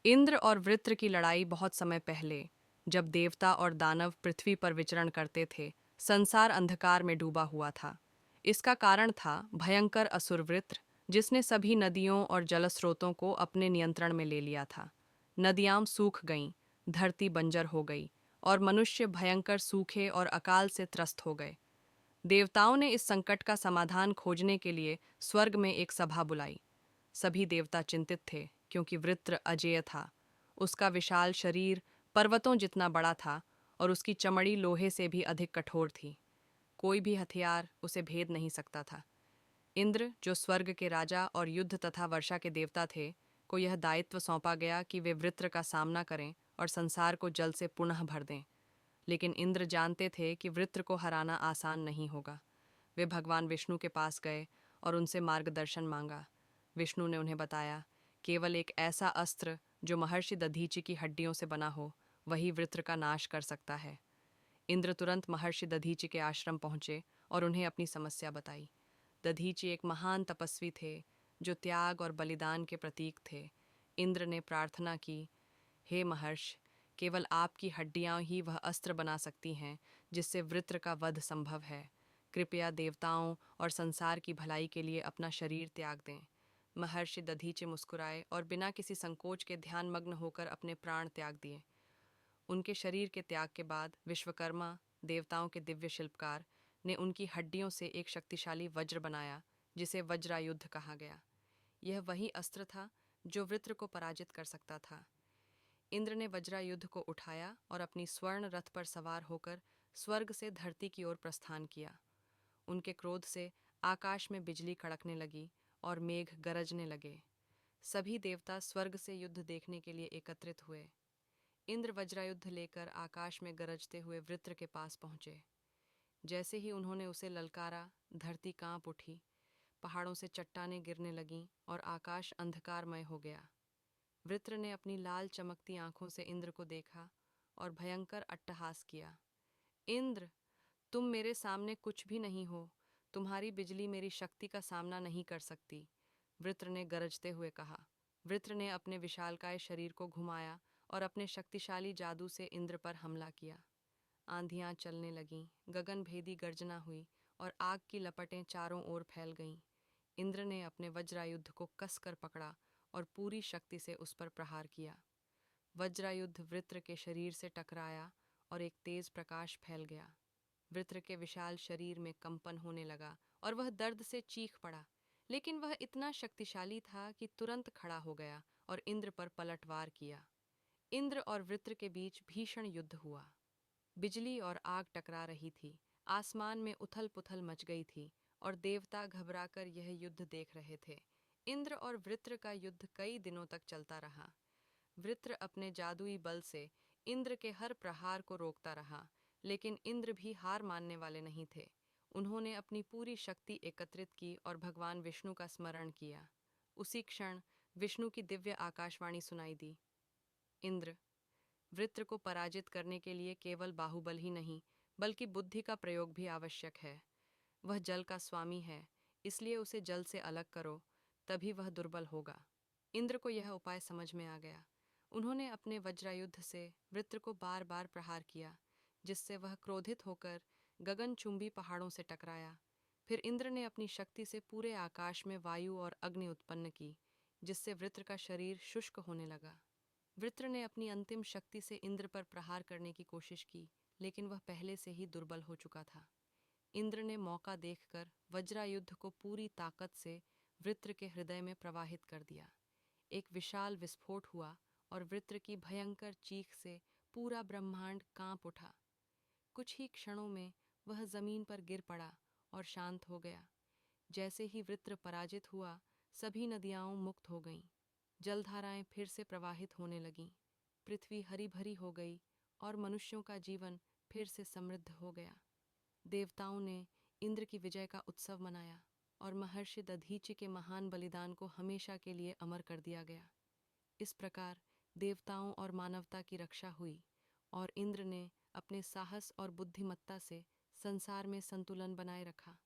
इंद्र और वृत्र की लड़ाई बहुत समय पहले, जब देवता और दानव पृथ्वी पर विचरण करते थे, संसार अंधकार में डूबा हुआ था। इसका कारण था भयंकर असुर वृत्र, जिसने सभी नदियों और जलस्रोतों को अपने नियंत्रण में ले लिया था। नदियां सूख गईं, धरती बंजर हो गई, और मनुष्य भयंकर सूखे और अकाल से त्रस्त हो गए। देवताओं ने इस संकट का समाधान खोजने के लिए स्वर्ग में एक सभा बुलाई। सभी देवता चिंतित थे, क्योंकि वृत्र अजेय था। उसका विशाल शरीर पर्वतों जितना बड़ा था, और उसकी चमड़ी लोहे से भी अधिक कठोर थी। कोई भी हथियार उसे भेद नहीं सकता था। इंद्र, जो स्वर्ग के राजा और युद्ध तथा वर्षा के देवता थे, को यह दायित्व सौंपा गया कि वे वृत्र का सामना करें और संसार को जल से पुनः भर दें। लेकिन इंद्र जानते थे कि वृत्र को हराना आसान नहीं होगा। वे भगवान विष्णु के पास गए और उनसे मार्गदर्शन मांगा। विष्णु ने उन्हें बताया, केवल एक ऐसा अस्त्र जो महर्षि दधीचि की हड्डियों से बना हो, वही वृत्र का नाश कर सकता है। इंद्र तुरंत महर्षि दधीचि के आश्रम पहुंचे और उन्हें अपनी समस्या बताई। दधीचि एक महान तपस्वी थे, जो त्याग और बलिदान के प्रतीक थे। इंद्र ने प्रार्थना की, हे महर्षि, केवल आपकी हड्डियां ही वह अस्त्र बना सकती हैं जिससे वृत्र का वध संभव है। कृपया देवताओं और संसार की भलाई के लिए अपना शरीर त्याग दें। महर्षि दधीचि मुस्कुराए और बिना किसी संकोच के ध्यानमग्न होकर अपने प्राण त्याग दिए। उनके शरीर के त्याग के बाद विश्वकर्मा, देवताओं के दिव्य शिल्पकार, ने उनकी हड्डियों से एक शक्तिशाली वज्र बनाया, जिसे वज्रायुध कहा गया। यह वही अस्त्र था जो वृत्र को पराजित कर सकता था। इंद्र ने वज्रायुध को उठाया और अपनी स्वर्ण रथ पर सवार होकर स्वर्ग से धरती की ओर प्रस्थान किया। उनके क्रोध से आकाश में बिजली कड़कने लगी और मेघ गरजने लगे। सभी देवता स्वर्ग से युद्ध देखने के लिए एकत्रित हुए। इंद्र वज्रायुध लेकर आकाश में गरजते हुए वृत्र के पास पहुंचे। जैसे ही उन्होंने उसे ललकारा, धरती कांप उठी, पहाड़ों से चट्टानें गिरने लगीं और आकाश अंधकारमय हो गया। वृत्र ने अपनी लाल चमकती आंखों से इंद्र को देखा और भयंकर अट्टहास किया। इंद्र, तुम मेरे सामने कुछ भी नहीं हो। तुम्हारी बिजली मेरी शक्ति का सामना नहीं कर सकती, वृत्र ने गरजते हुए कहा। वृत्र ने अपने विशालकाय शरीर को घुमाया और अपने शक्तिशाली जादू से इंद्र पर हमला किया। आंधियां चलने लगीं, गगनभेदी गर्जना हुई और आग की लपटें चारों ओर फैल गईं। इंद्र ने अपने वज्रायुध को कसकर पकड़ा और पूरी शक्ति से उस पर प्रहार किया। वज्रायुध वृत्र के शरीर से टकराया और एक तेज प्रकाश फैल गया। वृत्र के विशाल शरीर में कंपन होने लगा और वह दर्द से चीख पड़ा। लेकिन वह इतना शक्तिशाली था कि तुरंत खड़ा हो गया और इंद्र पर पलटवार किया। इंद्र और वृत्र के बीच भीषण युद्ध हुआ। बिजली और आग टकरा रही थी, आसमान में उथल पुथल मच गई थी और देवता घबराकर यह युद्ध देख रहे थे। इंद्र और वृत्र का युद्ध कई दिनों तक चलता रहा। वृत्र अपने जादुई बल से इंद्र के हर प्रहार को रोकता रहा, लेकिन इंद्र भी हार मानने वाले नहीं थे। उन्होंने अपनी पूरी शक्ति एकत्रित की और भगवान विष्णु का स्मरण किया। उसी क्षण विष्णु की दिव्य आकाशवाणी सुनाई दी, इंद्र, वृत्र को पराजित करने के लिए केवल बाहुबल ही नहीं, बल्कि बुद्धि का प्रयोग भी आवश्यक है। वह जल का स्वामी है, इसलिए उसे जल से अलग करो, तभी वह दुर्बल होगा। इंद्र को यह उपाय समझ में आ गया। उन्होंने अपने वज्रायुध से वृत्र को बार बार प्रहार किया, जिससे वह क्रोधित होकर गगनचुंबी पहाड़ों से टकराया। फिर इंद्र ने अपनी शक्ति से पूरे आकाश में वायु और अग्नि उत्पन्न की, जिससे वृत्र का शरीर शुष्क होने लगा। वृत्र ने अपनी अंतिम शक्ति से इंद्र पर प्रहार करने की कोशिश की, लेकिन वह पहले से ही दुर्बल हो चुका था। इंद्र ने मौका देखकर वज्रायुध को पूरी ताकत से वृत्र के हृदय में प्रवाहित कर दिया। एक विशाल विस्फोट हुआ और वृत्र की भयंकर चीख से पूरा ब्रह्मांड कांप उठा। कुछ ही क्षणों में वह जमीन पर गिर पड़ा और शांत हो गया। जैसे ही वृत्र पराजित हुआ, सभी नदियां मुक्त हो गईं। जलधाराएं फिर से प्रवाहित होने लगीं। पृथ्वी हरी भरी हो गई और मनुष्यों का जीवन फिर से समृद्ध हो गया। देवताओं ने इंद्र की विजय का उत्सव मनाया और महर्षि दधीचि के महान बलिदान को हमेशा के लिए अमर कर दिया गया। इस प्रकार देवताओं और मानवता की रक्षा हुई और इंद्र ने अपने साहस और बुद्धिमत्ता से संसार में संतुलन बनाए रखा।